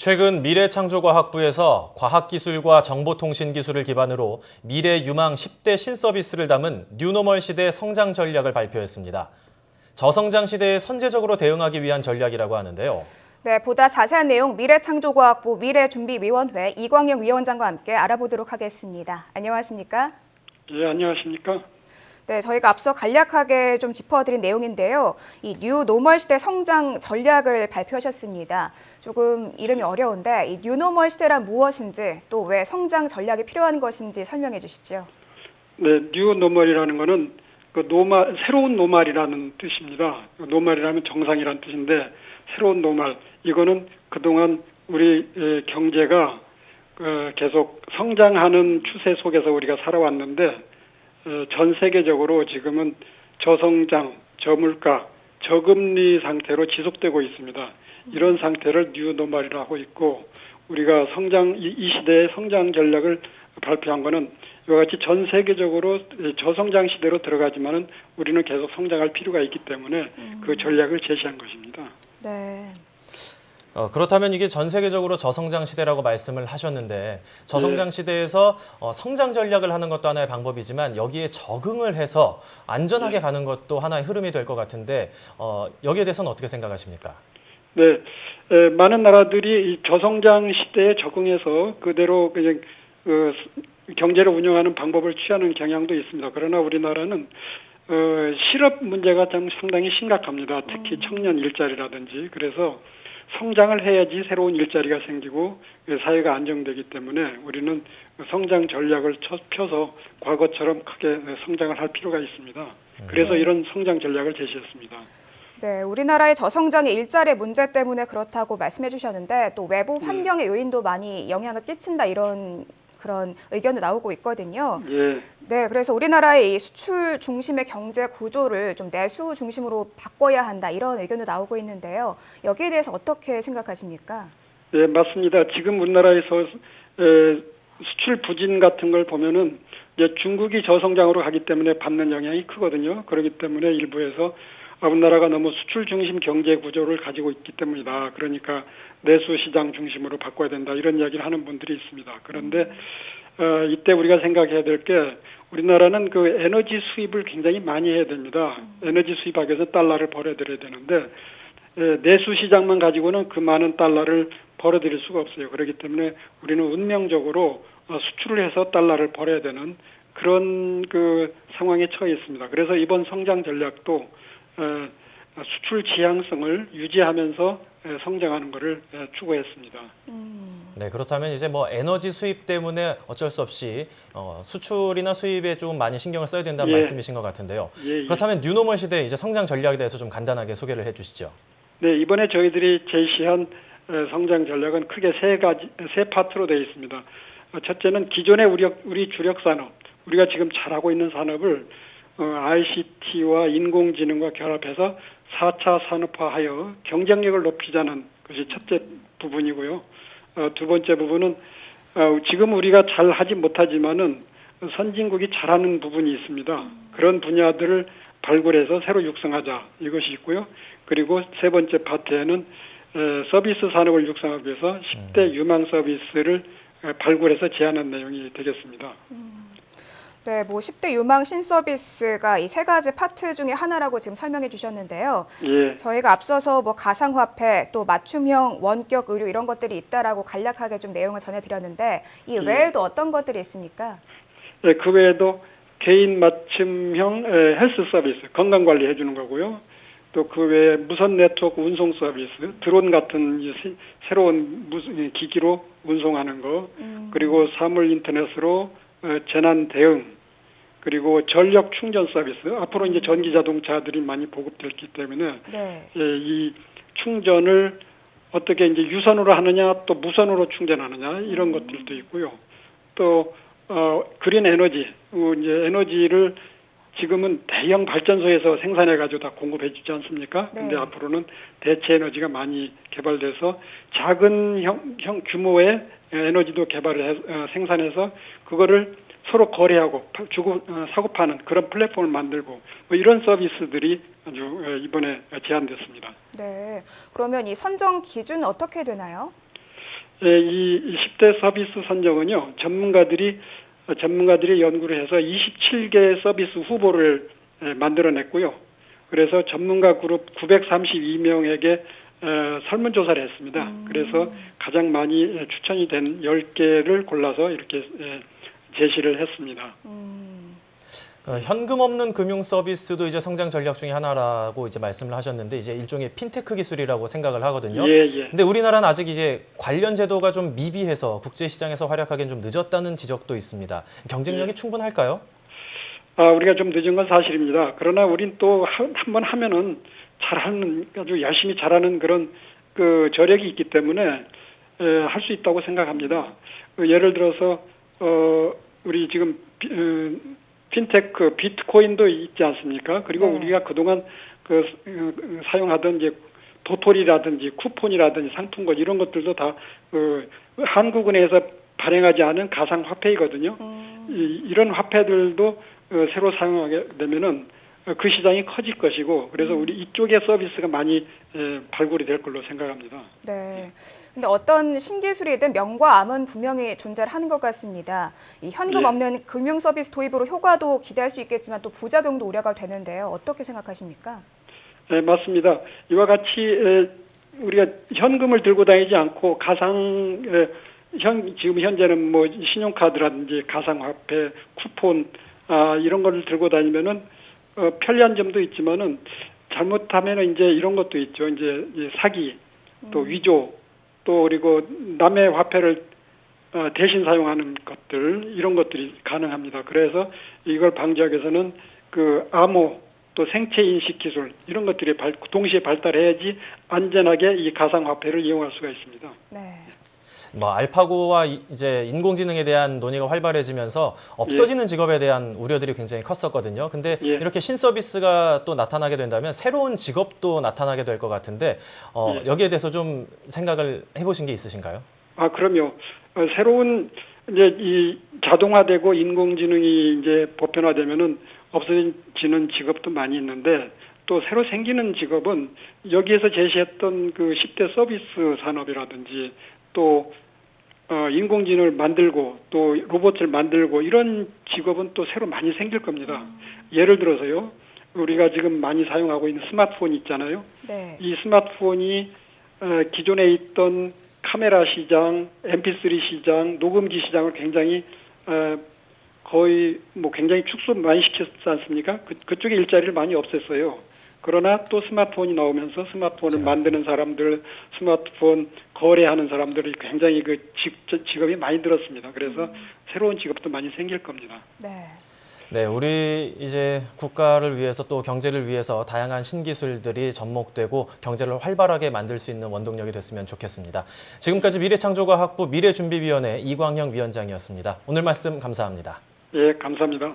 최근 미래창조과학부에서 과학기술과 정보통신기술을 기반으로 미래 유망 10대 신서비스를 담은 뉴노멀 시대 성장 전략을 발표했습니다. 저성장 시대에 선제적으로 대응하기 위한 전략이라고 하는데요. 네, 보다 자세한 내용 미래창조과학부 미래준비위원회 이광영 위원장과 함께 알아보도록 하겠습니다. 안녕하십니까? 예, 안녕하십니까? 네, 저희가 앞서 간략하게 좀 짚어드린 내용인데요. 이 뉴노멀 시대 성장 전략을 발표하셨습니다. 조금 이름이 어려운데 이 뉴노멀 시대란 무엇인지 또 왜 성장 전략이 필요한 것인지 설명해 주시죠. 네, 뉴노멀이라는 거는 새로운 노말이라는 뜻입니다. 노말이라면 정상이라는 뜻인데 새로운 노말, 이거는 그동안 우리 경제가 계속 성장하는 추세 속에서 우리가 살아왔는데 전 세계적으로 지금은 저성장, 저물가, 저금리 상태로 지속되고 있습니다. 이런 상태를 뉴노멀이라고 하고 있고, 우리가 이 시대의 성장 전략을 발표한 거는 이와 같이 전 세계적으로 저성장 시대로 들어가지만은 우리는 계속 성장할 필요가 있기 때문에 그 전략을 제시한 것입니다. 네. 그렇다면 이게 전 세계적으로 저성장 시대라고 말씀을 하셨는데 저성장 시대에서 성장 전략을 하는 것도 하나의 방법이지만 여기에 적응을 해서 안전하게 가는 것도 하나의 흐름이 될 것 같은데 여기에 대해서는 어떻게 생각하십니까? 네, 많은 나라들이 이 저성장 시대에 적응해서 그대로 그냥 경제를 운영하는 방법을 취하는 경향도 있습니다. 그러나 우리나라는 실업 문제가 좀 상당히 심각합니다. 특히 청년 일자리라든지. 그래서 성장을 해야지 새로운 일자리가 생기고 사회가 안정되기 때문에 우리는 성장 전략을 펴서 과거처럼 크게 성장을 할 필요가 있습니다. 그래서 이런 성장 전략을 제시했습니다. 네, 우리나라의 저성장의 일자리 문제 때문에 그렇다고 말씀해 주셨는데 또 외부 환경의 요인도 많이 영향을 끼친다 이런 그런 의견도 나오고 있거든요. 예. 네, 그래서 우리나라의 이 수출 중심의 경제 구조를 좀 내수 중심으로 바꿔야 한다 이런 의견도 나오고 있는데요. 여기에 대해서 어떻게 생각하십니까? 네, 맞습니다. 지금 우리나라에서 수출 부진 같은 걸 보면은 이제 중국이 저성장으로 가기 때문에 받는 영향이 크거든요. 그렇기 때문에 일부에서 우리나라가 너무 수출 중심 경제 구조를 가지고 있기 때문이다. 그러니까 내수 시장 중심으로 바꿔야 된다. 이런 이야기를 하는 분들이 있습니다. 그런데 이때 우리가 생각해야 될 게 우리나라는 그 에너지 수입을 굉장히 많이 해야 됩니다. 에너지 수입하기 위해서 달러를 벌어들여야 되는데 내수 시장만 가지고는 그 많은 달러를 벌어들일 수가 없어요. 그렇기 때문에 우리는 운명적으로 수출을 해서 달러를 벌어야 되는 그런 그 상황에 처해 있습니다. 그래서 이번 성장 전략도 수출 지향성을 유지하면서 성장하는 것을 추구했습니다. 네, 그렇다면 이제 뭐 에너지 수입 때문에 어쩔 수 없이 수출이나 수입에 좀 많이 신경을 써야 된다는 말씀이신 것 같은데요. 그렇다면 뉴노멀 시대 이제 성장 전략에 대해서 좀 간단하게 소개를 해주시죠. 네, 이번에 저희들이 제시한 성장 전략은 크게 세 파트로 되어 있습니다. 첫째는 기존의 우리 주력 산업, 우리가 지금 잘하고 있는 산업을 ICT와 인공지능과 결합해서 4차 산업화하여 경쟁력을 높이자는 것이 첫째 부분이고요. 두 번째 부분은 지금 우리가 잘 하지 못하지만은 선진국이 잘하는 부분이 있습니다. 그런 분야들을 발굴해서 새로 육성하자 이것이 있고요. 그리고 세 번째 파트에는 서비스 산업을 육성하기 위해서 10대 유망 서비스를 발굴해서 제안한 내용이 되겠습니다. 네, 뭐 10대 유망 신서비스가 이 세 가지 파트 중에 하나라고 지금 설명해 주셨는데요. 예. 저희가 앞서서 뭐 가상화폐, 또 맞춤형 원격 의료 이런 것들이 있다라고 간략하게 좀 내용을 전해드렸는데 이 외에도 어떤 것들이 있습니까? 네, 그 외에도 개인 맞춤형 헬스 서비스, 건강관리 해주는 거고요. 또 그 외에 무선 네트워크 운송 서비스, 드론 같은 새로운 기기로 운송하는 거, 그리고 사물 인터넷으로 재난 대응, 그리고 전력 충전 서비스. 앞으로 이제 전기 자동차들이 많이 보급됐기 때문에 이 충전을 어떻게 이제 유선으로 하느냐, 또 무선으로 충전하느냐 이런 것들도 있고요. 또 그린 에너지, 이제 에너지를 지금은 대형 발전소에서 생산해 가지고 다 공급해 주지 않습니까? 근데 앞으로는 대체 에너지가 많이 개발돼서 작은 형 규모의 에너지도 생산해서 그거를 서로 거래하고 사고 파는 그런 플랫폼을 만들고 뭐 이런 서비스들이 아주 이번에 제안됐습니다. 네, 그러면 이 선정 기준은 어떻게 되나요? 이 10대 서비스 선정은요, 전문가들이 연구를 해서 27개 서비스 후보를 만들어냈고요. 그래서 전문가 그룹 932명에게 설문조사를 했습니다. 그래서 가장 많이 추천이 된 10개를 골라서 이렇게 제시를 했습니다. 현금 없는 금융 서비스도 이제 성장 전략 중에 하나라고 이제 말씀을 하셨는데 이제 일종의 핀테크 기술이라고 생각을 하거든요. 예, 예. 근데 우리나라는 아직 이제 관련 제도가 좀 미비해서 국제 시장에서 활약하기는 좀 늦었다는 지적도 있습니다. 경쟁력이 충분할까요? 우리가 좀 늦은 건 사실입니다. 그러나 우린 또 한번 하면은 잘하는, 아주 열심히 잘하는 그런 그 저력이 있기 때문에 할 수 있다고 생각합니다. 예를 들어서 우리 지금 핀테크 비트코인도 있지 않습니까? 그리고 네. 우리가 그동안 사용하던 이제 도토리라든지 쿠폰이라든지 상품권 이런 것들도 다 한국은행에서 발행하지 않은 가상 화폐이거든요. 이런 화폐들도 새로 사용하게 되면은 그 시장이 커질 것이고, 그래서 우리 이쪽의 서비스가 많이 발굴이 될 걸로 생각합니다. 네. 근데 어떤 신기술이든 명과 암은 분명히 존재를 하는 것 같습니다. 이 현금 예. 없는 금융 서비스 도입으로 효과도 기대할 수 있겠지만 또 부작용도 우려가 되는데요. 어떻게 생각하십니까? 네, 맞습니다. 이와 같이 우리가 현금을 들고 다니지 않고 가상 지금 현재는 뭐 신용카드라든지 가상화폐, 쿠폰 이런 거를 들고 다니면은 편리한 점도 있지만은 잘못하면은 이제 이런 것도 있죠. 이제 사기, 또 위조, 또 그리고 남의 화폐를 대신 사용하는 것들 이런 것들이 가능합니다. 그래서 이걸 방지하기 위해서는 그 암호 또 생체 인식 기술 이런 것들이 동시에 발달해야지 안전하게 이 가상 화폐를 이용할 수가 있습니다. 네. 뭐 알파고와 이제 인공지능에 대한 논의가 활발해지면서 없어지는 직업에 대한 우려들이 굉장히 컸었거든요. 근데 예. 이렇게 신서비스가 또 나타나게 된다면 새로운 직업도 나타나게 될 것 같은데 예. 여기에 대해서 좀 생각을 해보신 게 있으신가요? 그럼요. 새로운 이제 이 자동화되고 인공지능이 이제 보편화되면은 없어지는 직업도 많이 있는데 또 새로 생기는 직업은 여기에서 제시했던 그 10대 서비스 산업이라든지 또 인공지능을 만들고 또 로봇을 만들고 이런 직업은 또 새로 많이 생길 겁니다. 예를 들어서요. 우리가 지금 많이 사용하고 있는 스마트폰 있잖아요. 네. 이 스마트폰이 기존에 있던 카메라 시장, MP3 시장, 녹음기 시장을 굉장히 거의 뭐 굉장히 축소 많이 시켰지 않습니까? 그쪽에 일자리를 많이 없앴어요. 그러나 또 스마트폰이 나오면서 스마트폰을 만드는 사람들, 스마트폰 거래하는 사람들이 굉장히 그 직업이 많이 늘었습니다. 그래서 새로운 직업도 많이 생길 겁니다. 네. 네, 우리 이제 국가를 위해서 또 경제를 위해서 다양한 신기술들이 접목되고 경제를 활발하게 만들 수 있는 원동력이 됐으면 좋겠습니다. 지금까지 미래창조과학부 미래준비위원회 이광영 위원장이었습니다. 오늘 말씀 감사합니다. 예, 감사합니다.